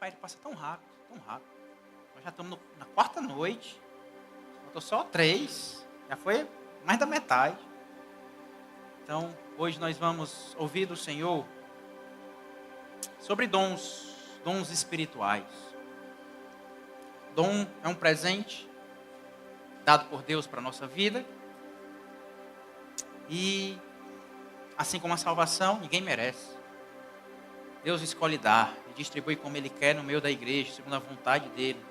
Fire passa tão rápido, tão rápido. Nós já estamos na quarta noite. Faltou só 3. Já foi mais da metade. Então, hoje nós vamos ouvir do Senhor sobre dons espirituais. Dom é um presente dado por Deus para a nossa vida. E, assim como a salvação, ninguém merece. Deus escolhe dar e distribui como Ele quer no meio da igreja, segundo a vontade dEle.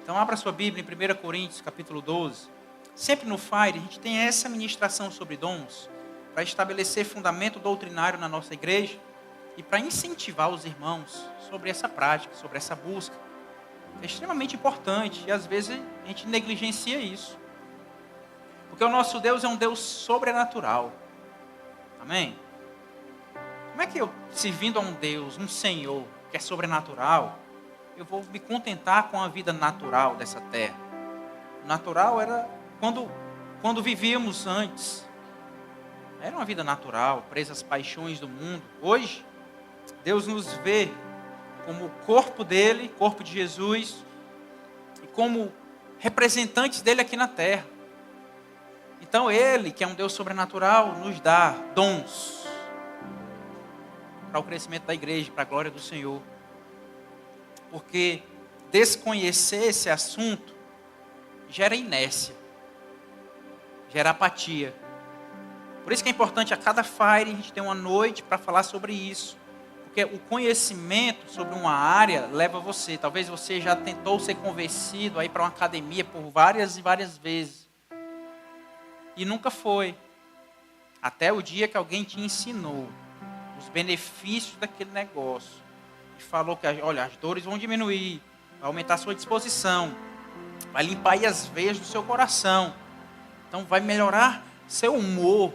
Então, abra sua Bíblia em 1 Coríntios, capítulo 12. Sempre no Fire, a gente tem essa ministração sobre dons para estabelecer fundamento doutrinário na nossa igreja e para incentivar os irmãos sobre essa prática, sobre essa busca. É extremamente importante e às vezes a gente negligencia isso. Porque o nosso Deus é um Deus sobrenatural. Amém? Como é que eu, servindo a um Deus, um Senhor que é sobrenatural, eu vou me contentar com a vida natural dessa terra? O natural era quando vivíamos antes. Era uma vida natural, presa às paixões do mundo. Hoje, Deus nos vê como o corpo dele, corpo de Jesus, e como representantes dele aqui na terra. Então ele, que é um Deus sobrenatural, nos dá dons para o crescimento da igreja, para a glória do Senhor. Porque desconhecer esse assunto gera inércia, gera apatia. Por isso que é importante a cada Fire a gente ter uma noite para falar sobre isso. Porque o conhecimento sobre uma área leva você. Talvez você já tentou ser convencido a ir para uma academia por várias e várias vezes. E nunca foi. Até o dia que alguém te ensinou os benefícios daquele negócio. E falou que, olha, as dores vão diminuir, vai aumentar a sua disposição, vai limpar aí as veias do seu coração. Então vai melhorar seu humor.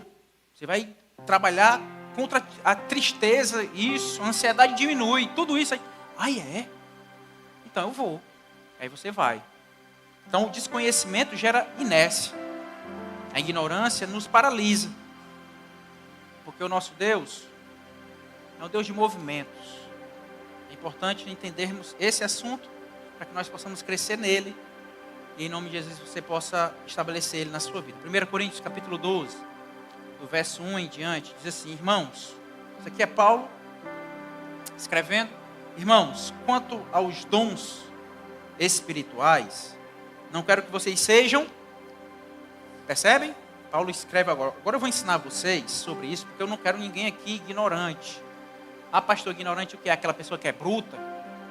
Você vai trabalhar contra a tristeza, isso, a ansiedade diminui, tudo isso. Aí, é? Então eu vou. Aí você vai. Então o desconhecimento gera inércia. A ignorância nos paralisa. Porque o nosso Deus é um Deus de movimentos. É importante entendermos esse assunto para que nós possamos crescer nele e em nome de Jesus você possa estabelecer ele na sua vida. 1 Coríntios capítulo 12, do verso 1 em diante, diz assim: irmãos, isso aqui é Paulo escrevendo. Irmãos, quanto aos dons espirituais, não quero que vocês sejam, percebem? Paulo escreve agora. Agora eu vou ensinar vocês sobre isso, porque eu não quero ninguém aqui ignorante. Ah, pastor, ignorante o que é? Aquela pessoa que é bruta?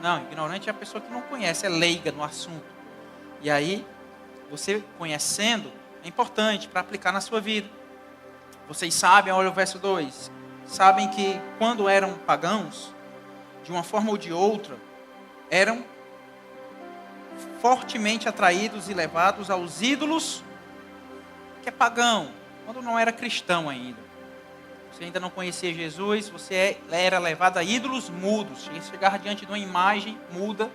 Não, ignorante é a pessoa que não conhece, é leiga no assunto. E aí, você conhecendo, é importante para aplicar na sua vida. Vocês sabem, olha o verso 2, sabem que quando eram pagãos, de uma forma ou de outra, eram fortemente atraídos e levados aos ídolos, que é pagão, quando não era cristão ainda. Você ainda não conhecia Jesus, você era levado a ídolos mudos. Você chegava diante de uma imagem muda,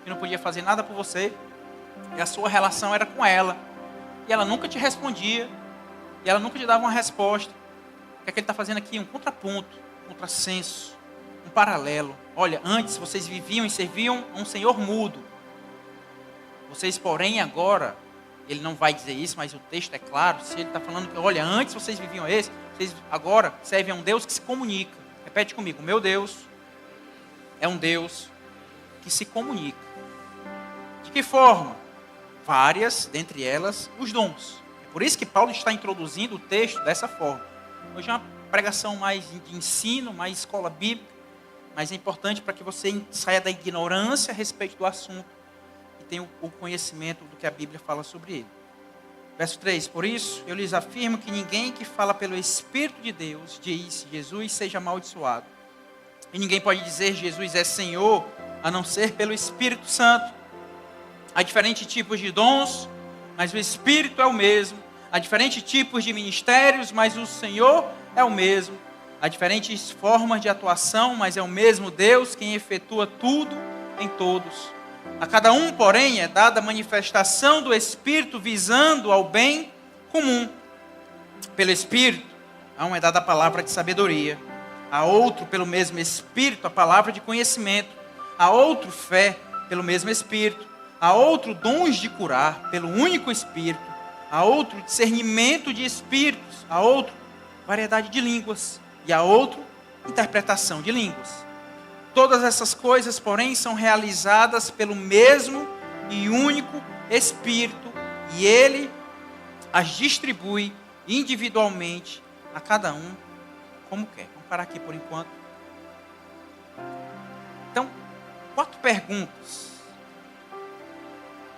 que não podia fazer nada por você, e a sua relação era com ela. E ela nunca te respondia, e ela nunca te dava uma resposta. O que é que ele está fazendo aqui? Um contraponto, um contrassenso, um paralelo. Olha, antes vocês viviam e serviam a um Senhor mudo. Vocês, porém, agora, ele não vai dizer isso, mas o texto é claro. Se ele está falando que, olha, antes vocês viviam esse, vocês agora servem a um Deus que se comunica. Repete comigo: o meu Deus é um Deus que se comunica. De que forma? Várias, dentre elas, os dons. É por isso que Paulo está introduzindo o texto dessa forma. Hoje é uma pregação mais de ensino, mais escola bíblica, mas é importante para que você saia da ignorância a respeito do assunto e tenha o conhecimento do que a Bíblia fala sobre ele. Verso 3, por isso eu lhes afirmo que ninguém que fala pelo Espírito de Deus diz Jesus seja amaldiçoado. E ninguém pode dizer Jesus é Senhor, a não ser pelo Espírito Santo. Há diferentes tipos de dons, mas o Espírito é o mesmo. Há diferentes tipos de ministérios, mas o Senhor é o mesmo. Há diferentes formas de atuação, mas é o mesmo Deus quem efetua tudo em todos. A cada um, porém, é dada a manifestação do Espírito visando ao bem comum. Pelo Espírito, a um é dada a palavra de sabedoria. A outro, pelo mesmo Espírito, a palavra de conhecimento. a outro fé pelo mesmo Espírito, a outro dons de curar pelo único Espírito, a outro discernimento de espíritos, a outro variedade de línguas e a outro interpretação de línguas. Todas essas coisas, porém, são realizadas pelo mesmo e único Espírito, e Ele as distribui individualmente a cada um como quer. Vamos parar aqui por enquanto. Então, 4 perguntas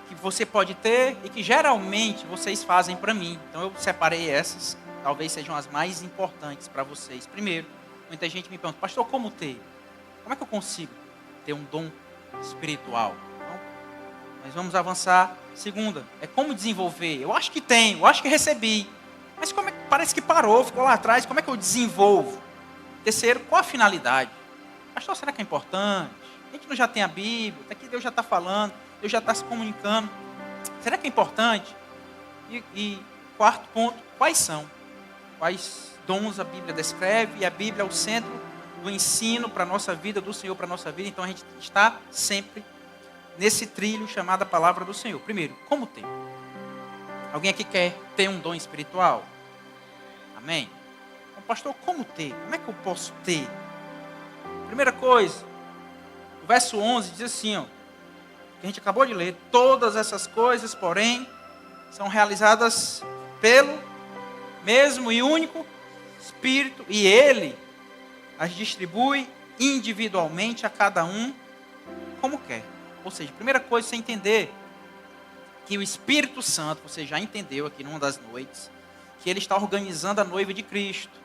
que você pode ter e que geralmente vocês fazem para mim. Então, eu separei essas, talvez sejam as mais importantes para vocês. Primeiro, muita gente me pergunta, pastor, como ter? Como é que eu consigo ter um dom espiritual? Então, nós vamos avançar. Segunda, é como desenvolver. Eu acho que tenho, eu acho que recebi. Mas como é que parece que parou, ficou lá atrás, como é que eu desenvolvo? Terceiro, qual a finalidade? Pastor, será que é importante? A gente não já tem a Bíblia, aqui Deus já está falando, Deus já está se comunicando. Será que é importante? E quarto ponto, quais são? Quais dons a Bíblia descreve? E a Bíblia é o centro do ensino para a nossa vida, do Senhor para a nossa vida. Então a gente está sempre nesse trilho chamado a palavra do Senhor. Primeiro, como ter? Alguém aqui quer ter um dom espiritual? Amém? Então, pastor, como ter? Como é que eu posso ter? Primeira coisa, o verso 11 diz assim, ó, que a gente acabou de ler, todas essas coisas, porém, são realizadas pelo mesmo e único Espírito, e Ele as distribui individualmente a cada um como quer. Ou seja, a primeira coisa é você entender que o Espírito Santo, você já entendeu aqui numa das noites, que Ele está organizando a noiva de Cristo.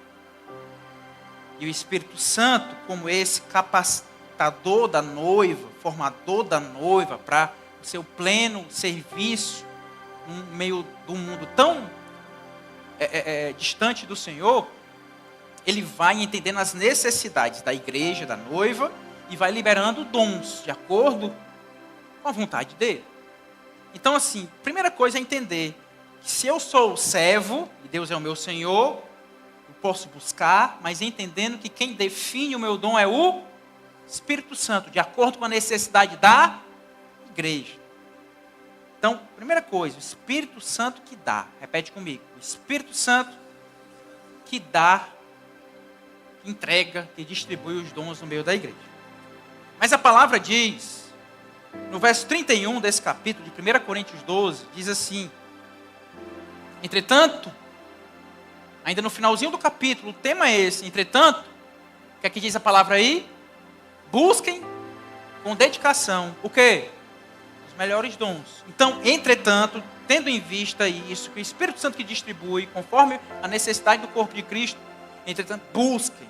E o Espírito Santo, como esse capacitador da noiva, formador da noiva para o seu pleno serviço no meio do mundo tão distante do Senhor, Ele vai entendendo as necessidades da igreja, da noiva, e vai liberando dons de acordo com a vontade dele. Então, assim, primeira coisa é entender que se eu sou servo, e Deus é o meu Senhor, eu posso buscar, mas entendendo que quem define o meu dom é o Espírito Santo, de acordo com a necessidade da igreja. Então, primeira coisa, o Espírito Santo que dá. Repete comigo. O Espírito Santo que dá, que entrega, que distribui os dons no meio da igreja. Mas a palavra diz, no verso 31 desse capítulo de 1 Coríntios 12, diz assim: entretanto, ainda no finalzinho do capítulo, o tema é esse, entretanto, o que é que diz a palavra aí? Busquem com dedicação, o quê? Os melhores dons. Então, entretanto, tendo em vista isso, que o Espírito Santo que distribui, conforme a necessidade do corpo de Cristo, entretanto, busquem.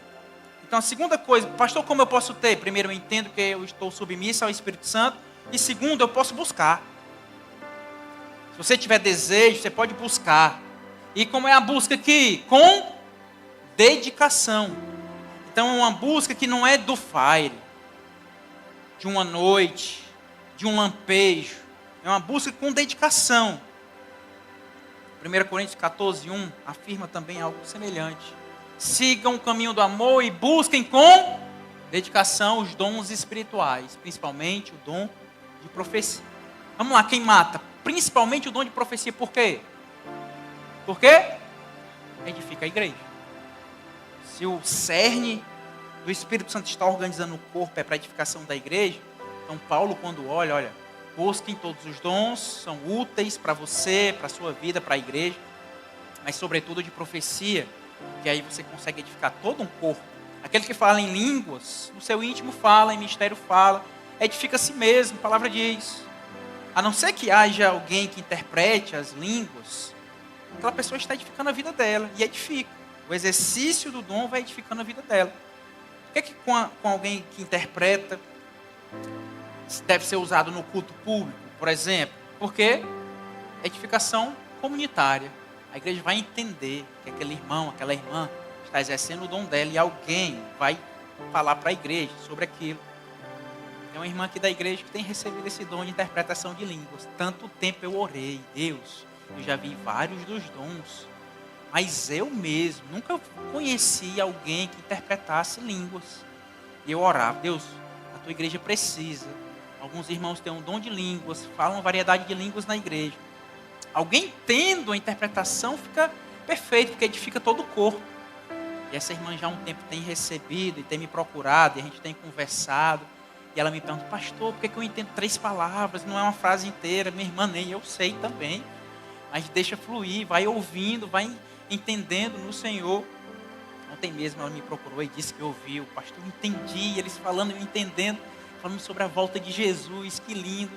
Então, a segunda coisa, pastor, como eu posso ter? Primeiro, eu entendo que eu estou submisso ao Espírito Santo. E segundo, eu posso buscar. Se você tiver desejo, você pode buscar. E como é a busca aqui? Com dedicação. Então, é uma busca que não é do fire, de uma noite, de um lampejo. É uma busca com dedicação. 1 Coríntios 14, 1 afirma também algo semelhante. Sigam o caminho do amor e busquem com dedicação os dons espirituais, principalmente o dom de profecia. Vamos lá, quem mata? Principalmente o dom de profecia, por quê? Por quê? Edifica a igreja. Se o cerne do Espírito Santo está organizando o corpo, é para a edificação da igreja, então Paulo, quando olha, busquem todos os dons, são úteis para você, para a sua vida, para a igreja, mas sobretudo de profecia, que aí você consegue edificar todo um corpo. Aquele que fala em línguas, no seu íntimo fala, em mistério fala, edifica a si mesmo, a palavra diz. A não ser que haja alguém que interprete as línguas, aquela pessoa está edificando a vida dela, e edifica. O exercício do dom vai edificando a vida dela. Por que com alguém que interpreta deve ser usado no culto público, por exemplo? Porque edificação comunitária. A igreja vai entender que aquele irmão, aquela irmã está exercendo o dom dela e alguém vai falar para a igreja sobre aquilo. Tem uma irmã aqui da igreja que tem recebido esse dom de interpretação de línguas. Tanto tempo eu orei, Deus, eu já vi vários dos dons, mas eu mesmo nunca conheci alguém que interpretasse línguas. E eu orava, Deus, a tua tua igreja precisa. Alguns irmãos têm um dom de línguas, falam uma variedade de línguas na igreja. Alguém tendo a interpretação fica perfeito, porque edifica todo o corpo. E essa irmã já há um tempo tem recebido e tem me procurado, e a gente tem conversado. E ela me pergunta, pastor, por que eu entendo 3 palavras, não é uma frase inteira? Minha irmã, nem eu sei também. Mas deixa fluir, vai ouvindo, vai entendendo no Senhor. Ontem mesmo ela me procurou e disse que ouviu. Pastor, eu entendi, eles falando, eu entendendo, falando sobre a volta de Jesus, que lindo.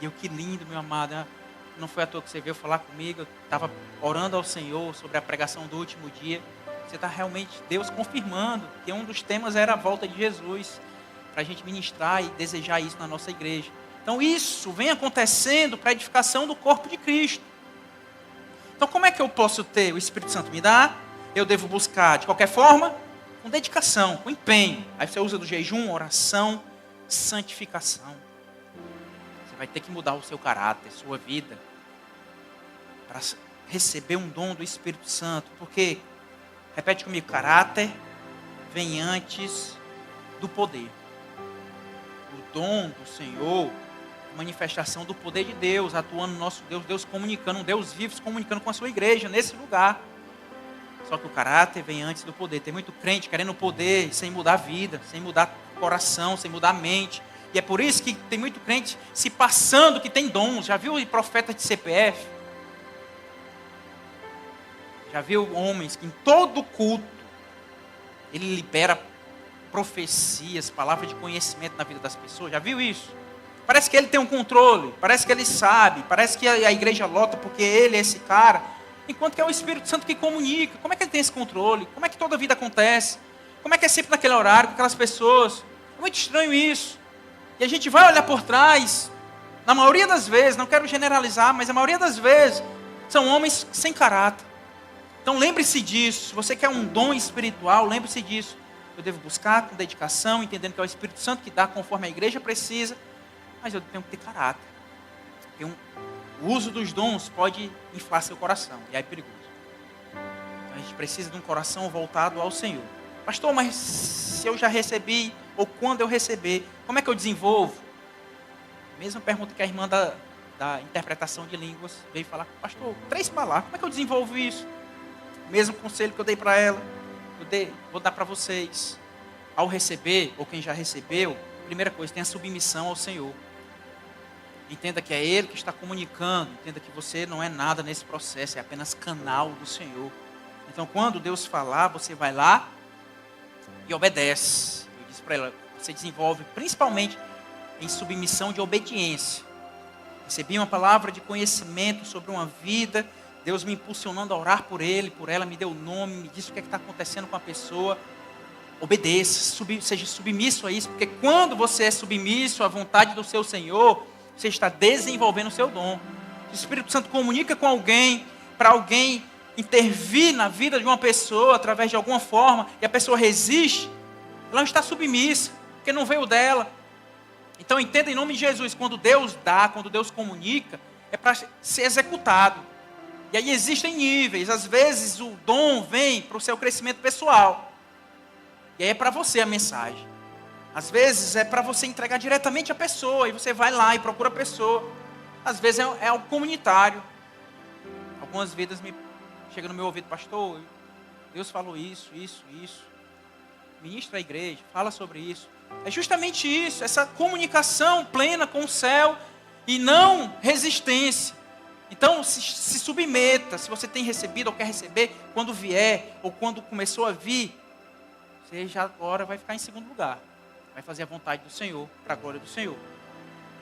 E eu, que lindo, meu amado. Não foi à toa que você veio falar comigo, eu estava orando ao Senhor sobre a pregação do último dia. Você está realmente, Deus confirmando que um dos temas era a volta de Jesus, para a gente ministrar e desejar isso na nossa igreja. Então isso vem acontecendo para a edificação do corpo de Cristo. Então como é que eu posso ter? O Espírito Santo me dá, eu devo buscar de qualquer forma, com dedicação, com empenho. Aí você usa do jejum, oração, santificação. Você vai ter que mudar o seu caráter, sua vida, para receber um dom do Espírito Santo. Porque, repete comigo, caráter vem antes do poder. O dom do Senhor, manifestação do poder de Deus, atuando no nosso Deus, Deus comunicando, um Deus vivo, se comunicando com a sua igreja nesse lugar. Só que o caráter vem antes do poder. Tem muito crente querendo poder, sem mudar a vida, sem mudar o coração, sem mudar a mente. E é por isso que tem muito crente se passando que tem dons. Já viu profeta de CPF? Já viu homens que em todo culto ele libera profecias, palavras de conhecimento na vida das pessoas? Já viu isso? Parece que ele tem um controle, parece que ele sabe, parece que a igreja lota porque ele é esse cara, enquanto que é o Espírito Santo que comunica. Como é que ele tem esse controle? Como é que toda a vida acontece? Como é que é sempre naquele horário, com aquelas pessoas? É muito estranho isso. E a gente vai olhar por trás, na maioria das vezes, não quero generalizar, mas a maioria das vezes, são homens sem caráter. Então lembre-se disso. Se você quer um dom espiritual, lembre-se disso. Eu devo buscar com dedicação, entendendo que é o Espírito Santo que dá conforme a igreja precisa, mas eu tenho que ter caráter. Porque o uso dos dons pode inflar seu coração, e aí é perigoso. Então a gente precisa de um coração voltado ao Senhor. Pastor, mas se eu já recebi, ou quando eu receber, como é que eu desenvolvo? Mesma pergunta que a irmã da interpretação de línguas veio falar, pastor, 3 palavras, como é que eu desenvolvo isso? O mesmo conselho que eu dei para ela, vou dar para vocês. Ao receber, ou quem já recebeu, primeira coisa, tenha submissão ao Senhor. Entenda que é Ele que está comunicando, entenda que você não é nada nesse processo, é apenas canal do Senhor. Então quando Deus falar, você vai lá e obedece. Eu disse para ela, você desenvolve principalmente em submissão de obediência. Recebi uma palavra de conhecimento sobre uma vida, Deus me impulsionando a orar por ele, por ela, me deu o nome, me disse o que está acontecendo com a pessoa. Obedeça, seja submisso a isso, porque quando você é submisso à vontade do seu Senhor, você está desenvolvendo o seu dom. O Espírito Santo comunica com alguém, para alguém intervir na vida de uma pessoa, através de alguma forma, e a pessoa resiste, ela não está submissa, porque não veio dela. Então entenda em nome de Jesus, quando Deus dá, quando Deus comunica, é para ser executado. E aí existem níveis, às vezes o dom vem para o seu crescimento pessoal. E aí é para você a mensagem. Às vezes é para você entregar diretamente à pessoa, e você vai lá e procura a pessoa. Às vezes é algo comunitário. Algumas vidas chegam no meu ouvido, pastor, Deus falou isso. Ministra a igreja, fala sobre isso. É justamente isso, essa comunicação plena com o céu e não resistência. Então se submeta, se você tem recebido ou quer receber, quando vier ou quando começou a vir, você já agora vai ficar em segundo lugar. Vai fazer a vontade do Senhor, para a glória do Senhor.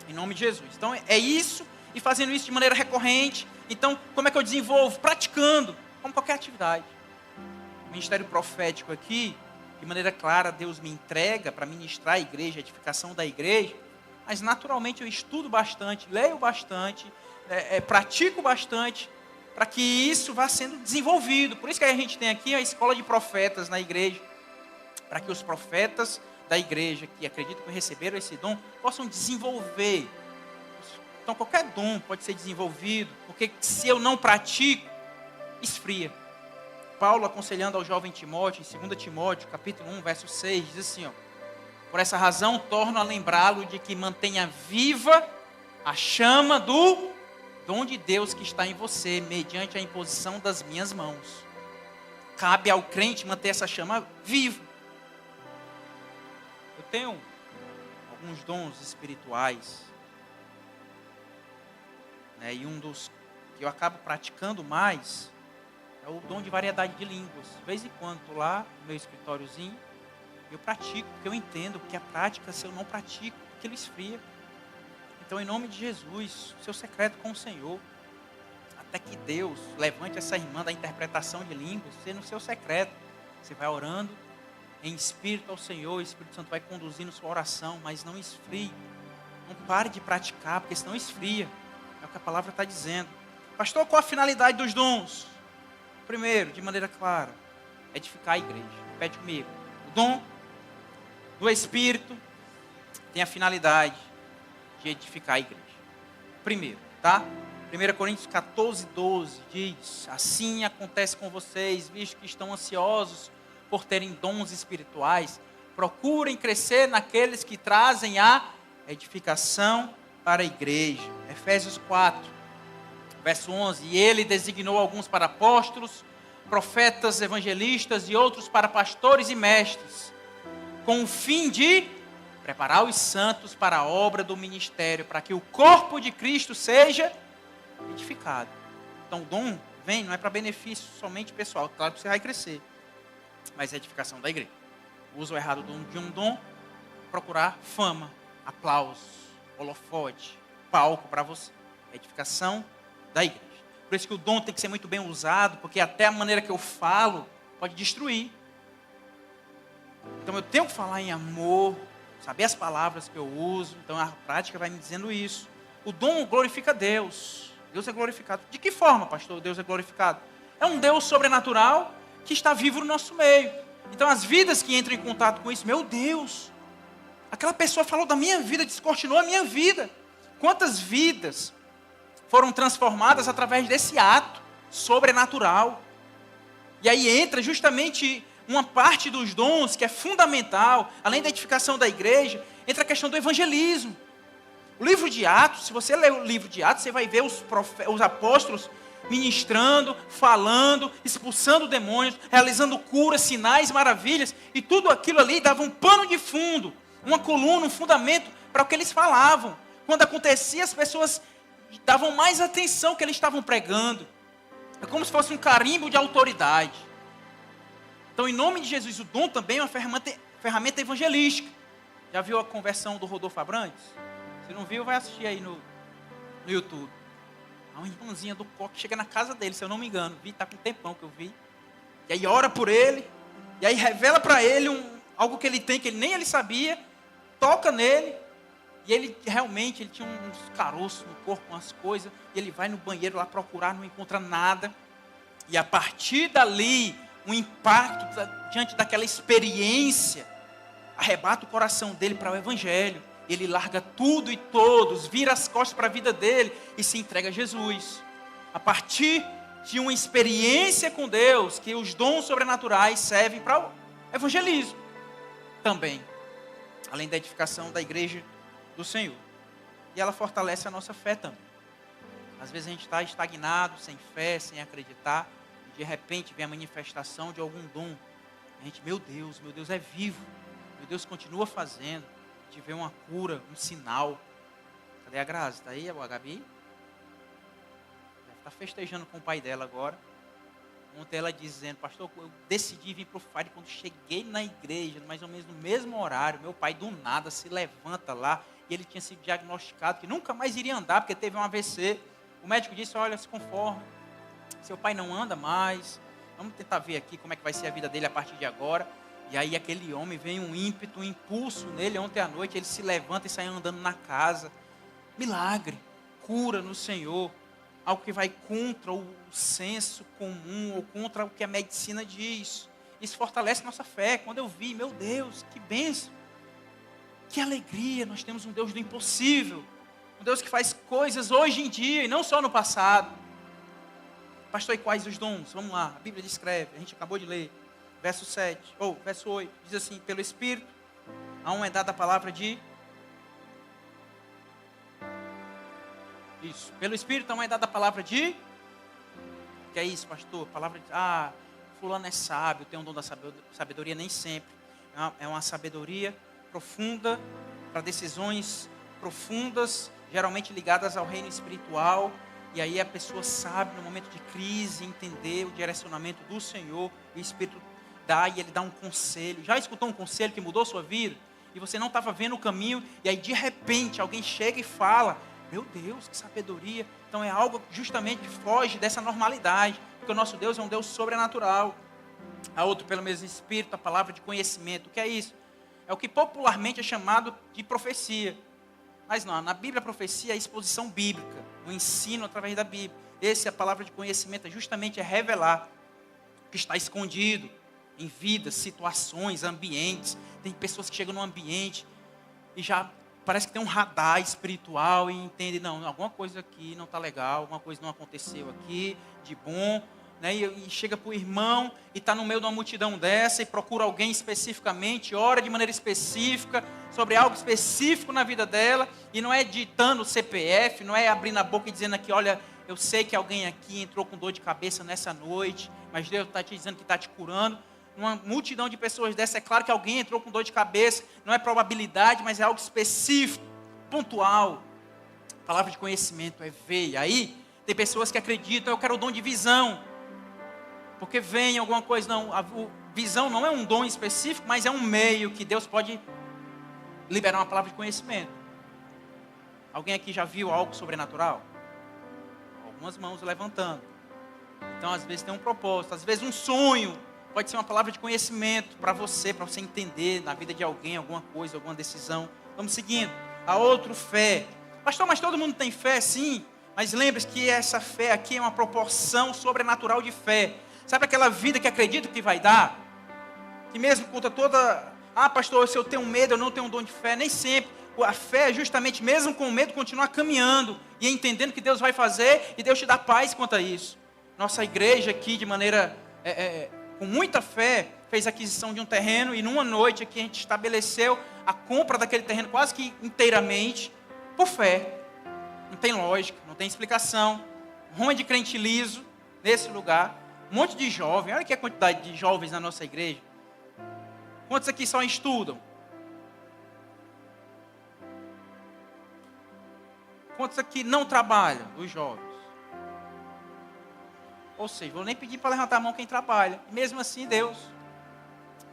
Em nome de Jesus. Então é isso, e fazendo isso de maneira recorrente. Então, como é que eu desenvolvo? Praticando, como qualquer atividade. O ministério profético aqui, de maneira clara, Deus me entrega para ministrar a igreja, a edificação da igreja. Mas naturalmente eu estudo bastante, leio bastante, pratico bastante, para que isso vá sendo desenvolvido. Por isso que a gente tem aqui a escola de profetas na igreja, para que os profetas da igreja que acreditam que receberam esse dom possam desenvolver. Então qualquer dom pode ser desenvolvido, porque se eu não pratico, esfria. Paulo aconselhando ao jovem Timóteo, em 2 Timóteo, capítulo 1, verso 6, diz assim, Por essa razão, torno a lembrá-lo de que mantenha viva a chama do dom de Deus que está em você, mediante a imposição das minhas mãos. Cabe ao crente manter essa chama viva. Eu tenho alguns dons espirituais, né? E um dos que eu acabo praticando mais é o dom de variedade de línguas. De vez em quando estou lá no meu escritóriozinho, eu pratico, porque eu entendo que a prática, se eu não pratico, aquilo esfria. Então, em nome de Jesus, seu secreto com o Senhor, até que Deus levante essa irmã da interpretação de línguas, você no seu secreto, você vai orando em espírito ao Senhor, o Espírito Santo vai conduzindo sua oração, mas não esfrie, não pare de praticar, porque senão esfria, é o que a palavra está dizendo. Pastor, qual a finalidade dos dons? Primeiro, de maneira clara, edificar a igreja. Repete comigo. O dom do Espírito tem a finalidade de edificar a igreja. Primeiro, tá? 1 Coríntios 14, 12 diz: assim acontece com vocês, visto que estão ansiosos por terem dons espirituais, procurem crescer naqueles que trazem a edificação para a igreja. Efésios 4, verso 11: e ele designou alguns para apóstolos, profetas, evangelistas e outros para pastores e mestres, com o fim de preparar os santos para a obra do ministério, para que o corpo de Cristo seja edificado. Então o dom vem, não é para benefício somente pessoal, claro que você vai crescer, mas é edificação da igreja. O uso errado de um dom, procurar fama, aplausos, holofote, palco para você. É edificação da igreja. Por isso que o dom tem que ser muito bem usado, porque até a maneira que eu falo pode destruir. Então eu tenho que falar em amor, saber as palavras que eu uso. Então a prática vai me dizendo isso. O dom glorifica Deus. Deus é glorificado. De que forma, pastor, Deus é glorificado? É um Deus sobrenatural que está vivo no nosso meio. Então as vidas que entram em contato com isso, meu Deus, aquela pessoa falou da minha vida, descortinou a minha vida. Quantas vidas foram transformadas através desse ato sobrenatural? E aí entra justamente uma parte dos dons que é fundamental, além da edificação da igreja, entra a questão do evangelismo. O livro de Atos, se você ler o livro de Atos, você vai ver os apóstolos ministrando, falando, expulsando demônios, realizando curas, sinais, maravilhas, e tudo aquilo ali dava um pano de fundo, uma coluna, um fundamento para o que eles falavam. Quando acontecia, as pessoas davam mais atenção ao que eles estavam pregando. É como se fosse um carimbo de autoridade. Então, em nome de Jesus, o dom também é uma ferramenta evangelística. Já viu a conversão do Rodolfo Abrantes? Se não viu, vai assistir aí no YouTube. Uma irmãzinha do coque chega na casa dele, se eu não me engano. Está com um tempão que eu vi. E aí ora por ele. E aí revela para ele algo que ele tem, que nem ele sabia. Toca nele. E ele realmente tinha uns caroços no corpo, umas coisas. E ele vai no banheiro lá procurar, não encontra nada. E a partir dali, um impacto diante daquela experiência arrebata o coração dele para o evangelho. Ele larga tudo e todos, vira as costas para a vida dele e se entrega a Jesus. A partir de uma experiência com Deus, que os dons sobrenaturais servem para o evangelismo também, além da edificação da igreja do Senhor. E ela fortalece a nossa fé também. Às vezes a gente está estagnado, sem fé, sem acreditar, e de repente vem a manifestação de algum dom. A gente, meu Deus é vivo, meu Deus continua fazendo. A gente vê uma cura, um sinal. Cadê a Grazi? Está aí a Gabi? Deve estar festejando com o pai dela agora. Ontem ela dizendo: pastor, eu decidi vir para o Fire quando cheguei na igreja, mais ou menos no mesmo horário. Meu pai do nada se levanta lá, e ele tinha sido diagnosticado que nunca mais iria andar, porque teve um AVC. O médico disse: olha, se conforme, seu pai não anda mais, vamos tentar ver aqui como é que vai ser a vida dele a partir de agora. E aí aquele homem, vem um ímpeto, um impulso nele. Ontem à noite ele se levanta e sai andando na casa. Milagre, cura no Senhor. Algo que vai contra o senso comum, ou contra o que a medicina diz. Isso fortalece nossa fé. Quando eu vi, meu Deus, que bênção, que alegria, nós temos um Deus do impossível. Um Deus que faz coisas hoje em dia e não só no passado. Pastor, e quais os dons? Vamos lá, a Bíblia descreve, a gente acabou de ler. Verso 8, diz assim: pelo Espírito, A um é dada a palavra de... Isso. Pelo Espírito, a um é dada a palavra de... Que é isso, pastor? Palavra de... fulano é sábio, tem um dom da sabedoria, nem sempre. É uma sabedoria profunda, para decisões profundas, geralmente ligadas ao reino espiritual. E aí a pessoa sabe, no momento de crise, entender o direcionamento do Senhor. O Espírito dá e Ele dá um conselho. Já escutou um conselho que mudou sua vida? E você não estava vendo o caminho, e aí de repente alguém chega e fala: meu Deus, que sabedoria. Então é algo justamente que foge dessa normalidade, porque o nosso Deus é um Deus sobrenatural. A outro, pelo mesmo Espírito, a palavra de conhecimento. O que é isso? É o que popularmente é chamado de profecia. Mas não, na Bíblia a profecia é a exposição bíblica, o ensino através da Bíblia. Essa é a palavra de conhecimento, justamente é revelar o que está escondido em vidas, situações, ambientes. Tem pessoas que chegam num ambiente e já parece que tem um radar espiritual e entende, não, alguma coisa aqui não está legal, alguma coisa não aconteceu aqui de bom. Né? E chega para o irmão e está no meio de uma multidão dessa e procura alguém especificamente, ora de maneira específica, sobre algo específico na vida dela, e não é ditando o CPF, não é abrindo a boca e dizendo aqui: olha, eu sei que alguém aqui entrou com dor de cabeça nessa noite, mas Deus está te dizendo que está te curando. Numa multidão de pessoas dessa, é claro que alguém entrou com dor de cabeça, não é probabilidade, mas é algo específico, pontual. A palavra de conhecimento é ver. E aí, tem pessoas que acreditam: eu quero o dom de visão, porque vem alguma coisa. Não, a visão não é um dom específico, mas é um meio que Deus pode liberar uma palavra de conhecimento. Alguém aqui já viu algo sobrenatural? Algumas mãos levantando. Então, às vezes tem um propósito, às vezes um sonho pode ser uma palavra de conhecimento para você entender na vida de alguém alguma coisa, alguma decisão. Vamos seguindo. A outro, fé. Pastor, mas todo mundo tem fé? Sim. Mas lembre-se que essa fé aqui é uma proporção sobrenatural de fé. Sabe aquela vida que acredita que vai dar? Que mesmo contra toda... pastor, se eu tenho medo, eu não tenho um dom de fé. Nem sempre. A fé é justamente, mesmo com medo, continuar caminhando e entendendo que Deus vai fazer, e Deus te dá paz quanto a isso. Nossa igreja aqui, de maneira... com muita fé, fez aquisição de um terreno, e numa noite aqui a gente estabeleceu a compra daquele terreno quase que inteiramente por fé. Não tem lógica, não tem explicação. Rumo de crente liso nesse lugar. Um monte de jovens. Olha aqui a quantidade de jovens na nossa igreja. Quantos aqui só estudam? Quantos aqui não trabalham, dos jovens? Ou seja, vou nem pedir para levantar a mão quem trabalha. Mesmo assim, Deus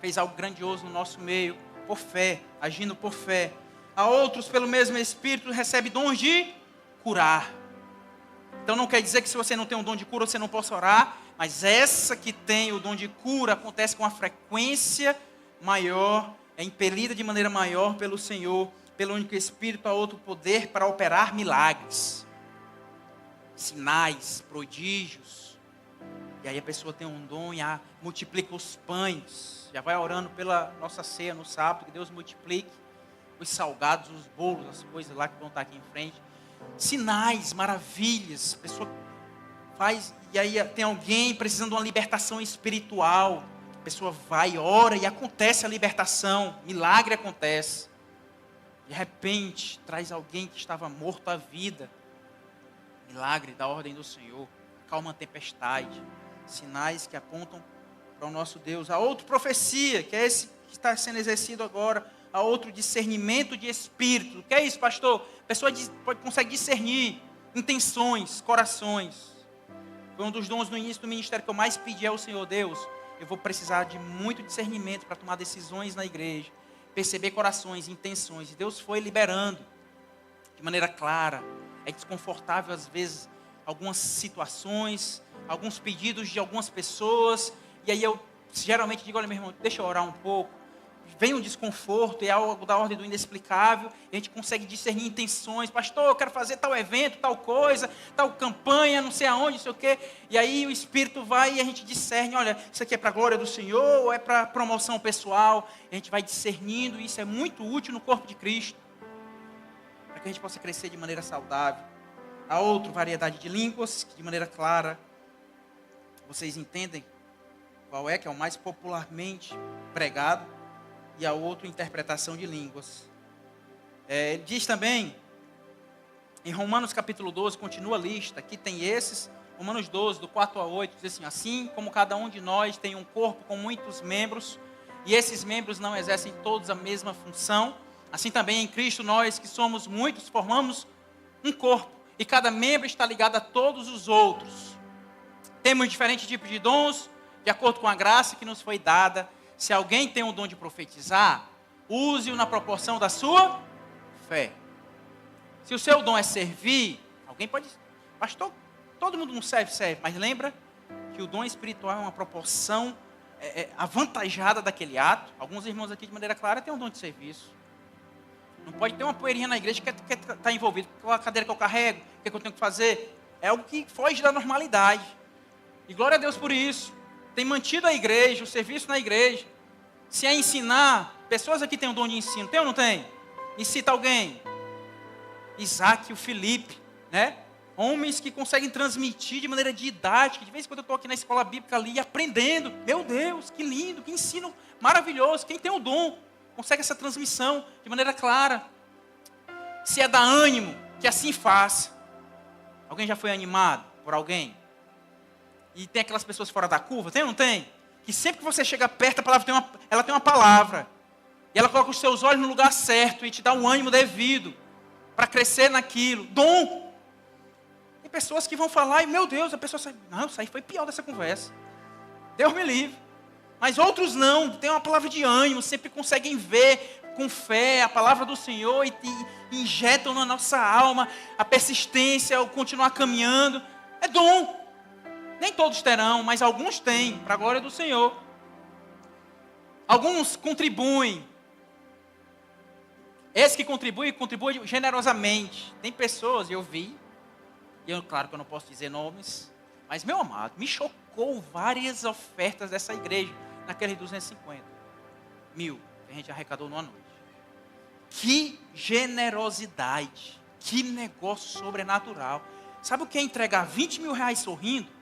fez algo grandioso no nosso meio, por fé, agindo por fé. A outros, pelo mesmo Espírito, recebe dons de curar. Então não quer dizer que se você não tem um dom de cura, você não possa orar. Mas essa que tem o dom de cura acontece com uma frequência maior, é impelida de maneira maior pelo Senhor, pelo único Espírito, a outro poder para operar milagres, sinais, prodígios. E aí a pessoa tem um dom e multiplica os pães. Já vai orando pela nossa ceia no sábado, que Deus multiplique os salgados, os bolos, as coisas lá que vão estar aqui em frente. Sinais, maravilhas. A pessoa faz, e aí tem alguém precisando de uma libertação espiritual. A pessoa vai, ora e acontece a libertação. Milagre acontece. De repente, traz alguém que estava morto à vida. Milagre da ordem do Senhor. Calma a tempestade. Sinais que apontam para o nosso Deus. A outra profecia, que é esse que está sendo exercido agora. A outro discernimento de espírito. O que é isso, pastor? A pessoa consegue discernir intenções, corações. Foi um dos dons no início do ministério que eu mais pedi ao Senhor. Deus, eu vou precisar de muito discernimento para tomar decisões na igreja. Perceber corações, intenções. E Deus foi liberando de maneira clara. É desconfortável às vezes algumas situações, alguns pedidos de algumas pessoas, e aí eu geralmente digo: olha, meu irmão, deixa eu orar um pouco. Vem um desconforto, é algo da ordem do inexplicável, e a gente consegue discernir intenções. Pastor, eu quero fazer tal evento, tal coisa, tal campanha, não sei aonde, não sei o quê. E aí o Espírito vai e a gente discerne: olha, isso aqui é para a glória do Senhor ou é para promoção pessoal? E a gente vai discernindo, e isso é muito útil no corpo de Cristo, para que a gente possa crescer de maneira saudável. Há outra variedade de línguas, que de maneira clara, vocês entendem qual é, que é o mais popularmente pregado. e a outro interpretação de línguas. Diz também, em Romanos capítulo 12, continua a lista, aqui tem esses, Romanos 12, do 4 a 8, diz assim: assim como cada um de nós tem um corpo com muitos membros, e esses membros não exercem todos a mesma função, assim também em Cristo nós que somos muitos formamos um corpo, e cada membro está ligado a todos os outros. Temos diferentes tipos de dons, de acordo com a graça que nos foi dada. Se alguém tem o dom de profetizar, use-o na proporção da sua fé. Se o seu dom é servir, alguém pode... Pastor, todo mundo não serve, mas lembra que o dom espiritual é uma proporção avantajada daquele ato. Alguns irmãos aqui, de maneira clara, têm um dom de serviço. Não pode ter uma poeirinha na igreja que está envolvido com a cadeira que eu carrego, o que eu tenho que fazer. É algo que foge da normalidade. E glória a Deus por isso. Tem mantido a igreja, o serviço na igreja. Se é ensinar, pessoas aqui têm um dom de ensino, tem ou não tem? E cita alguém. Isaac e o Felipe, né? Homens que conseguem transmitir de maneira didática. De vez em quando eu estou aqui na escola bíblica ali aprendendo. Meu Deus, que lindo, que ensino maravilhoso. Quem tem o dom consegue essa transmissão de maneira clara. Se é dar ânimo, que assim faça. Alguém já foi animado por alguém? E tem aquelas pessoas fora da curva, tem ou não tem? Que sempre que você chega perto, a palavra ela tem uma palavra. E ela coloca os seus olhos no lugar certo e te dá um ânimo devido para crescer naquilo. Dom. Tem pessoas que vão falar e, meu Deus, a pessoa sai, não, isso aí foi pior dessa conversa. Deus me livre. Mas outros não, tem uma palavra de ânimo, sempre conseguem ver com fé a palavra do Senhor e injetam na nossa alma a persistência, o continuar caminhando. É dom. Nem todos terão, mas alguns têm, para a glória do Senhor. Alguns contribuem. Esse que contribui generosamente. Tem pessoas, eu vi, claro que eu não posso dizer nomes, mas, meu amado, me chocou várias ofertas dessa igreja, naqueles 250 mil que a gente arrecadou numa noite. Que generosidade, que negócio sobrenatural. Sabe o que é entregar 20 mil reais sorrindo?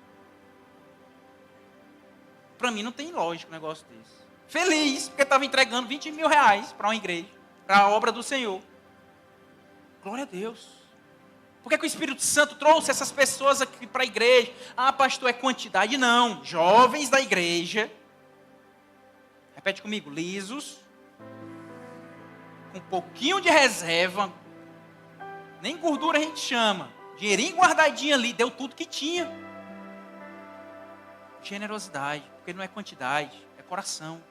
Para mim não tem lógico um negócio desse. Feliz, porque estava entregando 20 mil reais para uma igreja, para a obra do Senhor. Glória a Deus. Por que o Espírito Santo trouxe essas pessoas aqui para a igreja? Ah, pastor, é quantidade? Não. Jovens da igreja, repete comigo, lisos, com um pouquinho de reserva, nem gordura a gente chama, dinheirinho guardadinho ali, deu tudo que tinha. Generosidade, porque não é quantidade, é coração.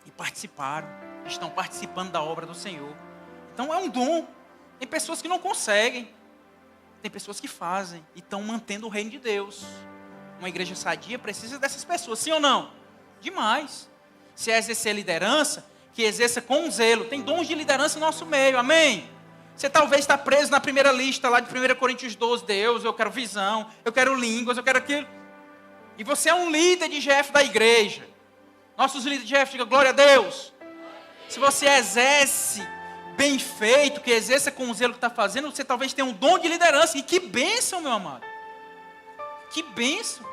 E participaram, estão participando da obra do Senhor. Então é um dom. Tem pessoas que não conseguem, tem pessoas que fazem e estão mantendo o reino de Deus. Uma igreja sadia precisa dessas pessoas, sim ou não? Demais. Se é exercer liderança, que exerça com zelo. Tem dons de liderança no nosso meio, amém? Você talvez está preso na primeira lista lá de 1 Coríntios 12, Deus, eu quero visão, eu quero línguas, eu quero aquilo. E você é um líder de GF da igreja. Nossos líderes de GF, diga glória a Deus. Se você exerce bem feito, que exerça com o zelo que está fazendo, você talvez tenha um dom de liderança. E que bênção, meu amado. Que bênção.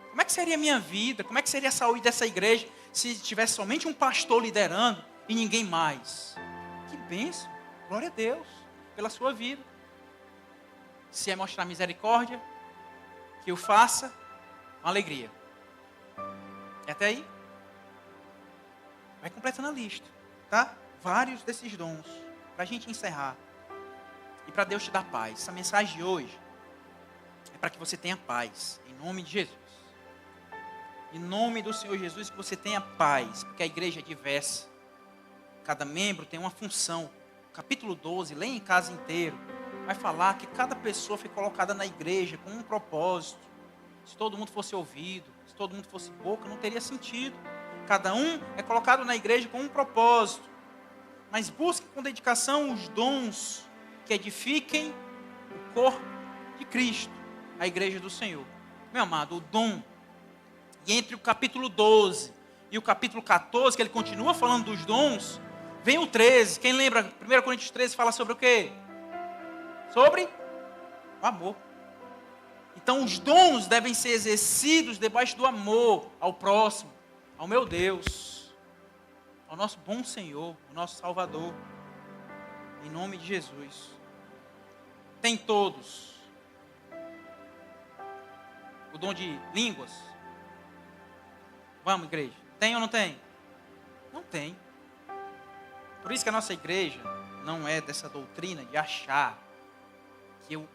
Como é que seria a minha vida? Como é que seria a saúde dessa igreja se tivesse somente um pastor liderando e ninguém mais? Que bênção. Glória a Deus pela sua vida. Se é mostrar misericórdia, que o faça com alegria. E até aí? Vai completando a lista, tá? Vários desses dons, para a gente encerrar. E para Deus te dar paz. Essa mensagem de hoje é para que você tenha paz, em nome de Jesus. Em nome do Senhor Jesus, que você tenha paz, porque a igreja é diversa. Cada membro tem uma função. Capítulo 12, leia em casa inteiro. Vai falar que cada pessoa foi colocada na igreja com um propósito. Se todo mundo fosse ouvido, se todo mundo fosse boca, não teria sentido. Cada um é colocado na igreja com um propósito. Mas busque com dedicação os dons que edifiquem o corpo de Cristo, a igreja do Senhor. Meu amado, o dom. E entre o capítulo 12 e o capítulo 14, que ele continua falando dos dons, vem o 13. Quem lembra? 1 Coríntios 13 fala sobre o quê? Sobre o amor. Então os dons devem ser exercidos debaixo do amor ao próximo, ao meu Deus. ao nosso bom Senhor, o nosso Salvador, em nome de Jesus. Tem todos o dom de línguas? Vamos, igreja. Tem ou não tem? Não tem. Por isso que a nossa igreja não é dessa doutrina de achar que o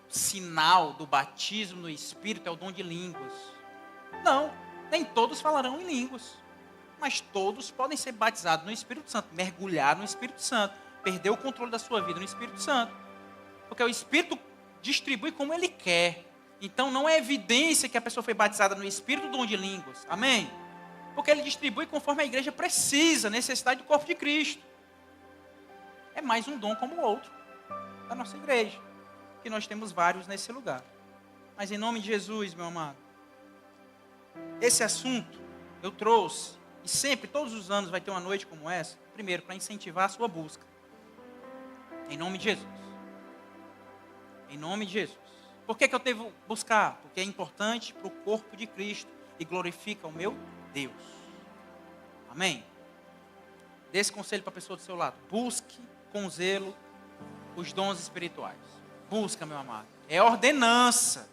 sinal do batismo no Espírito é o dom de línguas. Não, nem todos falarão em línguas. Mas todos podem ser batizados no Espírito Santo, mergulhar no Espírito Santo, perder o controle da sua vida no Espírito Santo. Porque o Espírito distribui como Ele quer. Então não é evidência que a pessoa foi batizada no Espírito do dom de línguas. Amém? Porque Ele distribui conforme a igreja precisa, necessidade do corpo de Cristo. É mais um dom como o outro da nossa igreja, que nós temos vários nesse lugar. Mas em nome de Jesus, meu amado, esse assunto eu trouxe, e sempre, todos os anos vai ter uma noite como essa, primeiro, para incentivar a sua busca. Em nome de Jesus. Em nome de Jesus. Por que eu devo buscar? Porque é importante para o corpo de Cristo e glorifica o meu Deus. Amém? Dê esse conselho para a pessoa do seu lado. Busque com zelo os dons espirituais. Busca, meu amado. É ordenança,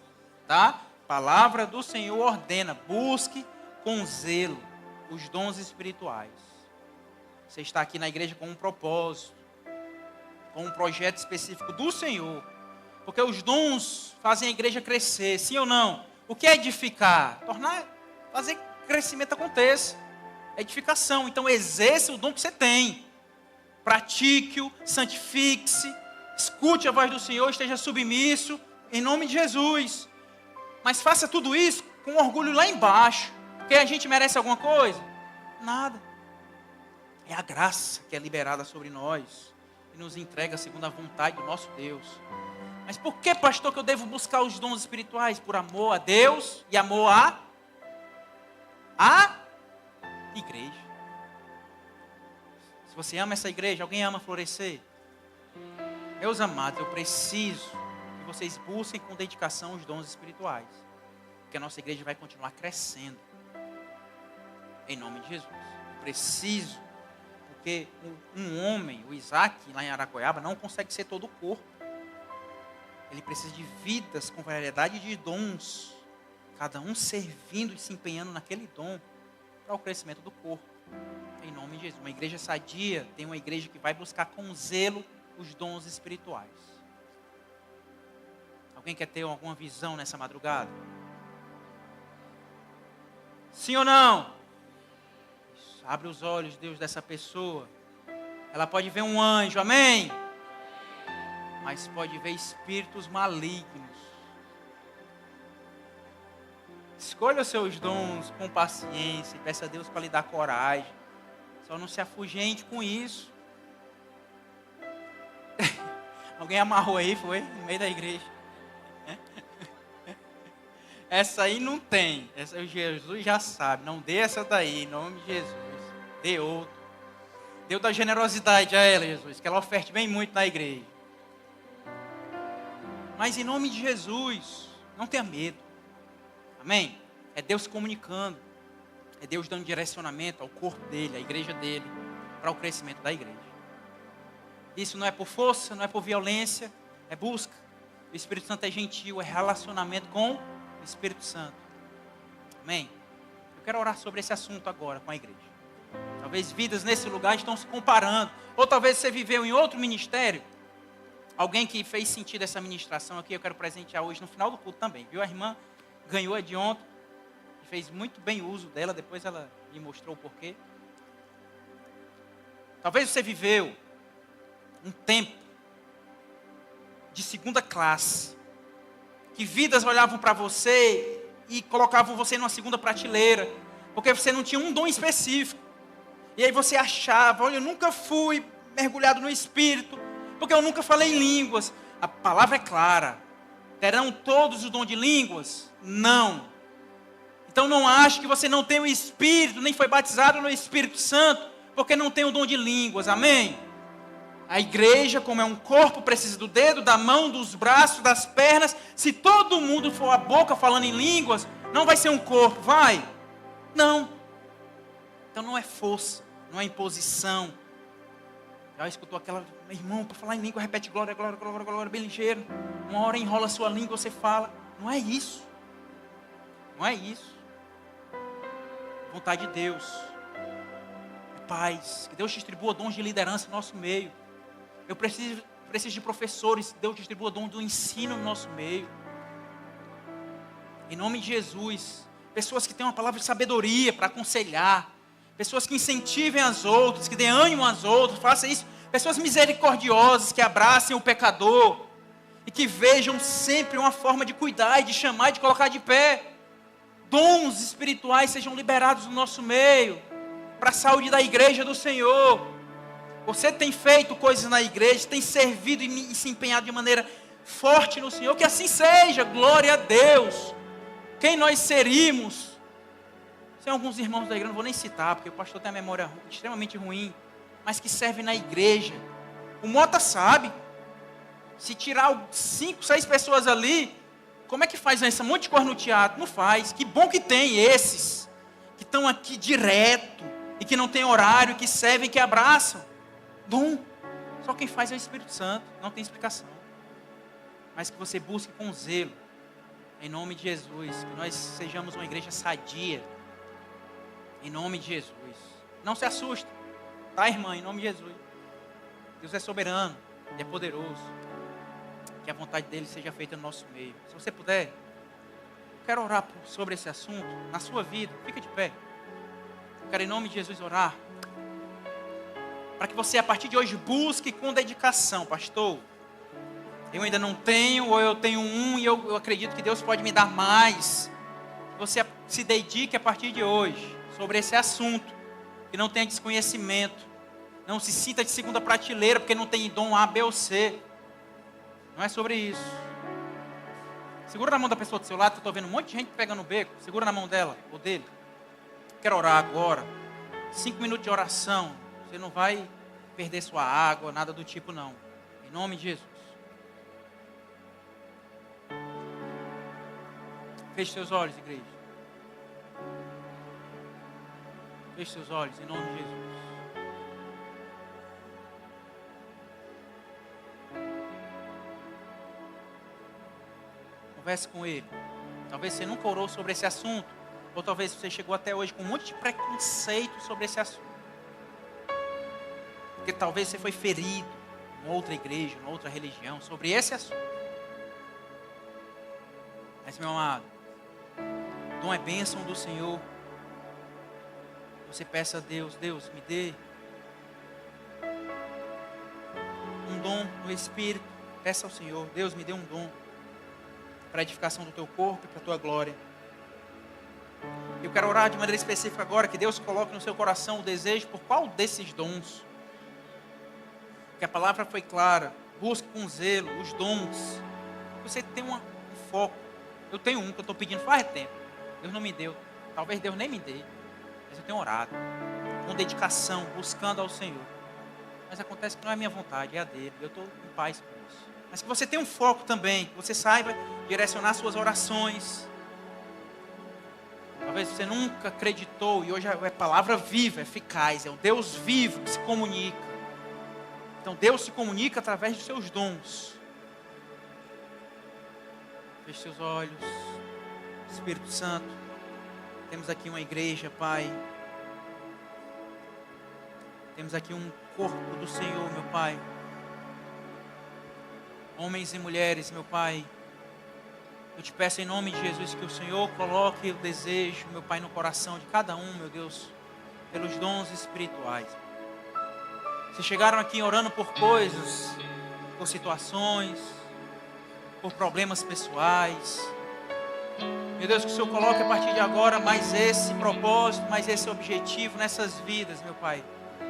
tá? Palavra do Senhor ordena. Busque com zelo os dons espirituais. Você está aqui na igreja com um propósito, com um projeto específico do Senhor. Porque os dons fazem a igreja crescer, sim ou não? O que é edificar? Fazer que o crescimento aconteça. É edificação. Então exerça o dom que você tem. Pratique-o, santifique-se, escute a voz do Senhor, esteja submisso, em nome de Jesus. Mas faça tudo isso com orgulho lá embaixo. Porque a gente merece alguma coisa? Nada. É a graça que é liberada sobre nós e nos entrega segundo a vontade do nosso Deus. Mas por que, pastor, que eu devo buscar os dons espirituais? Por amor a Deus e amor à igreja. Se você ama essa igreja, alguém ama Florescer? Meus amados, eu preciso que vocês busquem com dedicação os dons espirituais. Porque a nossa igreja vai continuar crescendo. Em nome de Jesus. Eu preciso. Porque um homem, o Isaac, lá em Aracoiaba, não consegue ser todo o corpo. Ele precisa de vidas com variedade de dons. Cada um servindo e se empenhando naquele dom para o crescimento do corpo. Em nome de Jesus. Uma igreja sadia tem uma igreja que vai buscar com zelo os dons espirituais. Alguém quer ter alguma visão nessa madrugada? Sim ou não? Abre os olhos, Deus, dessa pessoa. Ela pode ver um anjo, amém? Mas pode ver espíritos malignos. Escolha os seus dons com paciência e peça a Deus para lhe dar coragem. Só não se afugente com isso. Alguém amarrou aí, foi? No meio da igreja. Essa aí não tem. Essa Jesus já sabe. Não dê essa daí, em nome de Jesus. Dê outra. Dê da generosidade a ela, Jesus. Que ela oferte bem muito na igreja. Mas em nome de Jesus, não tenha medo. Amém? É Deus comunicando. É Deus dando direcionamento ao corpo dele, à igreja dele, para o crescimento da igreja. Isso não é por força, não é por violência, é busca. O Espírito Santo é gentil, é relacionamento com o Espírito Santo. Amém? Eu quero orar sobre esse assunto agora com a igreja. Talvez vidas nesse lugar estão se comparando. Ou talvez você viveu em outro ministério. Alguém que fez sentido essa ministração aqui, eu quero presentear hoje no final do culto também. Viu? A irmã ganhou a de ontem. E fez muito bem uso dela. Depois ela me mostrou o porquê. Talvez você viveu um tempo de segunda classe. Que vidas olhavam para você e colocavam você numa segunda prateleira. Porque você não tinha um dom específico. E aí você achava, olha, eu nunca fui mergulhado no Espírito, porque eu nunca falei em línguas. A palavra é clara. Terão todos o dom de línguas? Não. Então não ache que você não tem o Espírito, nem foi batizado no Espírito Santo, porque não tem o dom de línguas. Amém? A igreja, como é um corpo, precisa do dedo, da mão, dos braços, das pernas. Se todo mundo for a boca falando em línguas, não vai ser um corpo, vai? Não. Então não é força. não é imposição. Já escutou aquela, irmão, para falar em língua, repete glória, glória, glória, glória, bem ligeiro. Uma hora enrola a sua língua, você fala. Não é isso. Não é isso. Vontade de Deus. É paz. Que Deus distribua dons de liderança no nosso meio. Eu preciso de professores. Que Deus distribua dons do ensino no nosso meio. Em nome de Jesus. Pessoas que tenham uma palavra de sabedoria para aconselhar. Pessoas que incentivem as outras, que dêem ânimo às outras, façam isso. Pessoas misericordiosas, que abracem o pecador. E que vejam sempre uma forma de cuidar, e de chamar, e de colocar de pé. Dons espirituais sejam liberados no nosso meio. Para a saúde da igreja do Senhor. Você tem feito coisas na igreja, tem servido e se empenhado de maneira forte no Senhor. Que assim seja, glória a Deus. Quem nós seríamos? Tem alguns irmãos da igreja, não vou nem citar, porque o pastor tem a memória extremamente ruim, mas que serve na igreja. O Mota sabe, se tirar 5, 6 pessoas ali, como é que faz esse monte de coisa no teatro? Não faz. Que bom que tem esses, que estão aqui direto, e que não tem horário, que servem, que abraçam. Dom. Só quem faz é o Espírito Santo, não tem explicação. Mas que você busque com zelo, em nome de Jesus, que nós sejamos uma igreja sadia, em nome de Jesus. Não se assuste, tá, irmã? Em nome de Jesus. Deus é soberano, Ele é poderoso. Que a vontade dEle seja feita no nosso meio. Se você puder, eu quero orar sobre esse assunto, na sua vida. Fica de pé. Eu quero, em nome de Jesus, orar. Para que você, a partir de hoje, busque com dedicação. Pastor, eu ainda não tenho, ou eu tenho um, e eu acredito que Deus pode me dar mais. Que você se dedique a partir de hoje sobre esse assunto, que não tenha desconhecimento, não se sinta de segunda prateleira, porque não tem dom A, B ou C, não é sobre isso. Segura na mão da pessoa do seu lado, que eu estou vendo um monte de gente pegando o beco, segura na mão dela, ou dele. Quero orar agora, 5 minutos de oração, você não vai perder sua água, nada do tipo não, em nome de Jesus. Feche seus olhos, igreja. Feche seus olhos, em nome de Jesus. Converse com Ele. Talvez você nunca orou sobre esse assunto. Ou talvez você chegou até hoje com um monte de preconceito sobre esse assunto. Porque talvez você foi ferido em outra igreja, em outra religião, sobre esse assunto. Mas, meu amado, dom é bênção do Senhor. Você peça a Deus, Deus, me dê um dom no Espírito. Peça ao Senhor, Deus, me dê um dom para a edificação do teu corpo e para a tua glória. Eu quero orar de maneira específica agora, que Deus coloque no seu coração o desejo por qual desses dons. Porque a palavra foi clara, busque com zelo os dons. Você tem um foco. Eu tenho um que eu estou pedindo faz tempo. Deus não me deu, talvez Deus nem me dê. Mas eu tenho orado, com dedicação, buscando ao Senhor. Mas acontece que não é a minha vontade, é a dele. Eu estou em paz com isso. Mas que você tenha um foco também, que você saiba direcionar suas orações. Talvez você nunca acreditou, e hoje é palavra viva, eficaz, é o Deus vivo que se comunica. Então Deus se comunica através dos seus dons. Feche seus olhos. Espírito Santo, temos aqui uma igreja, Pai. Temos aqui um corpo do Senhor, meu Pai. Homens e mulheres, meu Pai. Eu te peço em nome de Jesus que o Senhor coloque o desejo, meu Pai, no coração de cada um, meu Deus, pelos dons espirituais. Se chegaram aqui orando por coisas, por situações, por problemas pessoais, meu Deus, que o Senhor coloque a partir de agora mais esse propósito, mais esse objetivo nessas vidas, meu Pai.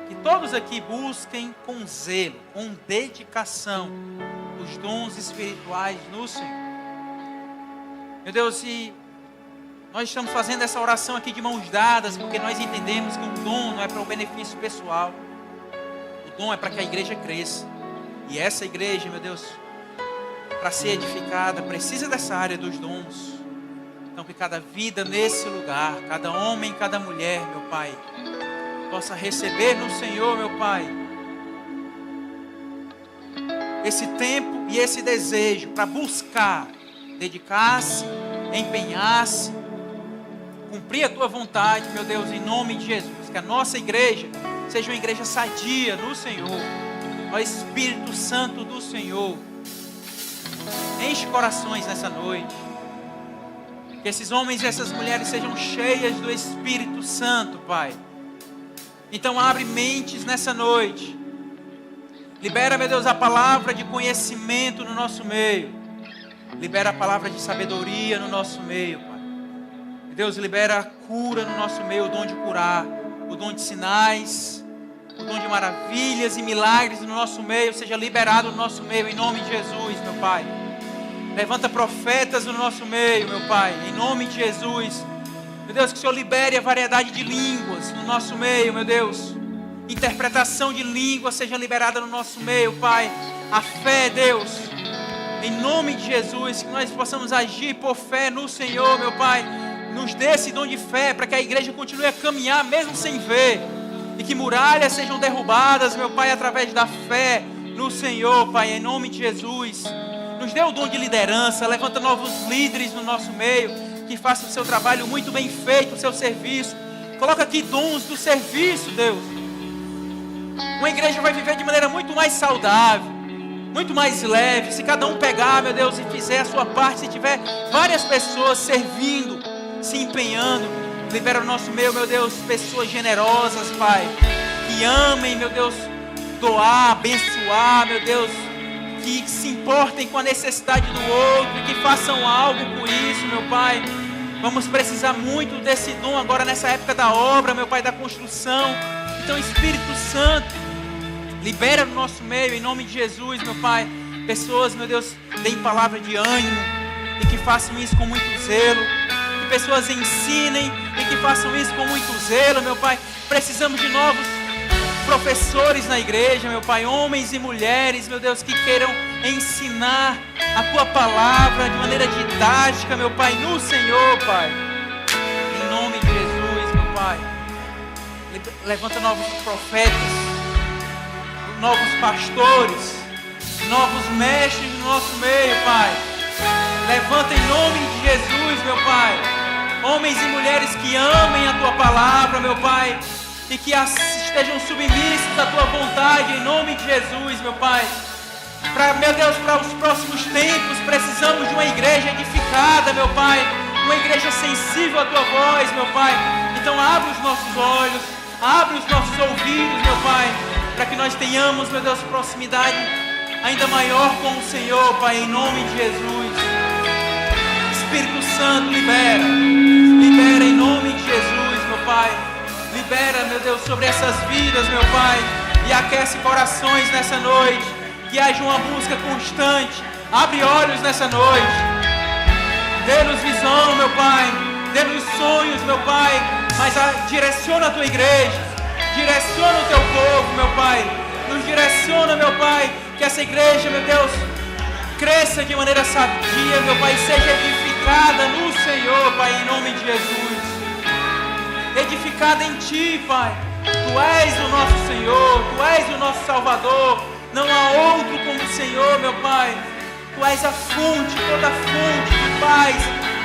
Que todos aqui busquem com zelo, com dedicação, os dons espirituais no Senhor. Meu Deus, e nós estamos fazendo essa oração aqui de mãos dadas, porque nós entendemos que um dom não é para o benefício pessoal. O dom é para que a igreja cresça. E essa igreja, meu Deus, para ser edificada, precisa dessa área dos dons. Então que cada vida nesse lugar, cada homem, cada mulher, meu Pai, possa receber no Senhor, meu Pai, esse tempo e esse desejo para buscar, dedicar-se, empenhar-se, cumprir a Tua vontade, meu Deus, em nome de Jesus. Que a nossa igreja seja uma igreja sadia no Senhor. Ó Espírito Santo do Senhor, enche corações nessa noite. Que esses homens e essas mulheres sejam cheias do Espírito Santo, Pai. Então abre mentes nessa noite. Libera, meu Deus, a palavra de conhecimento no nosso meio. Libera a palavra de sabedoria no nosso meio, Pai. Deus, libera a cura no nosso meio, o dom de curar, o dom de sinais, o dom de maravilhas e milagres no nosso meio, seja liberado no nosso meio, em nome de Jesus, meu Pai. Levanta profetas no nosso meio, meu Pai, em nome de Jesus. Meu Deus, que o Senhor libere a variedade de línguas no nosso meio, meu Deus. Interpretação de línguas seja liberada no nosso meio, Pai. A fé, Deus, em nome de Jesus, que nós possamos agir por fé no Senhor, meu Pai. Nos dê esse dom de fé para que a igreja continue a caminhar mesmo sem ver. E que muralhas sejam derrubadas, meu Pai, através da fé no Senhor, Pai, em nome de Jesus. Nos dê o dom de liderança, levanta novos líderes no nosso meio, que façam o seu trabalho muito bem feito, o seu serviço. Coloca aqui dons do serviço, Deus. Uma igreja vai viver de maneira muito mais saudável, muito mais leve, se cada um pegar, meu Deus, e fizer a sua parte, se tiver várias pessoas servindo, se empenhando. Libera o nosso meio, meu Deus, pessoas generosas, Pai, que amem, meu Deus, doar, abençoar, meu Deus, que se importem com a necessidade do outro, que façam algo com isso, meu Pai. Vamos precisar muito desse dom agora nessa época da obra, meu Pai, da construção. Então, Espírito Santo, libera no nosso meio, em nome de Jesus, meu Pai, pessoas, meu Deus, deem palavra de ânimo e que façam isso com muito zelo. Que pessoas ensinem e que façam isso com muito zelo, meu Pai. Precisamos de novos professores na igreja, meu Pai, homens e mulheres, meu Deus, que queiram ensinar a Tua palavra de maneira didática, meu Pai, no Senhor, Pai. Em nome de Jesus, meu Pai. Levanta novos profetas, novos pastores, novos mestres no nosso meio, Pai. Levanta em nome de Jesus, meu Pai, homens e mulheres que amem a Tua palavra, meu Pai, e que estejam submissos à Tua vontade, em nome de Jesus, meu Pai. Meu Deus, para os próximos tempos, precisamos de uma igreja edificada, meu Pai, uma igreja sensível à Tua voz, meu Pai. Então abre os nossos olhos, abre os nossos ouvidos, meu Pai, para que nós tenhamos, meu Deus, proximidade ainda maior com o Senhor, Pai, em nome de Jesus. Espírito Santo, libera em nome de Jesus, meu Pai. Libera, meu Deus, sobre essas vidas, meu Pai, e aquece corações nessa noite. Que haja uma busca constante. Abre olhos nessa noite. Dê-nos visão, meu Pai. Dê-nos sonhos, meu Pai. Mas direciona a Tua igreja. Direciona o Teu povo, meu Pai. Nos direciona, meu Pai. Que essa igreja, meu Deus, cresça de maneira sadia, meu Pai. Seja edificada no Senhor, Pai, em nome de Jesus. Edificada em Ti, Pai. Tu és o nosso Senhor. Tu és o nosso Salvador. Não há outro como o Senhor, meu Pai. Tu és a fonte, toda a fonte de paz,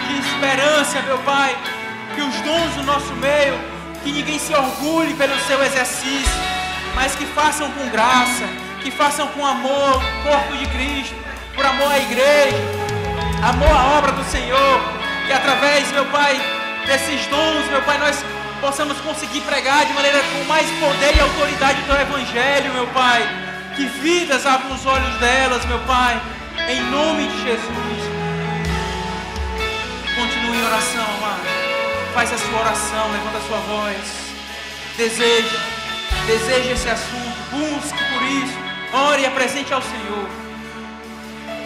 de esperança, meu Pai. Que os dons do nosso meio, que ninguém se orgulhe pelo seu exercício, mas que façam com graça, que façam com amor, o corpo de Cristo, por amor à igreja, amor à obra do Senhor. Que através, meu Pai, desses dons, meu Pai, nós possamos conseguir pregar de maneira com mais poder e autoridade o Teu Evangelho, meu Pai. Que vidas abram os olhos delas, meu Pai, em nome de Jesus. Continue em oração, amado. Faz a sua oração, levanta a sua voz. Deseje esse assunto, busque por isso. Ore e apresente ao Senhor.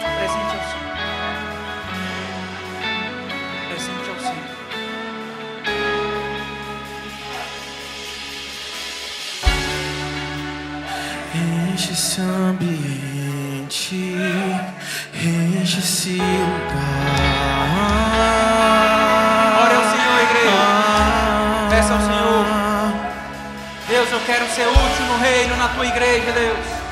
Apresente ao Senhor. Apresente ao Senhor. Enche esse ambiente, enche esse lugar. Ore ao Senhor, igreja. Peça ao Senhor. Deus, quero ser útil no reino, na tua igreja, Deus.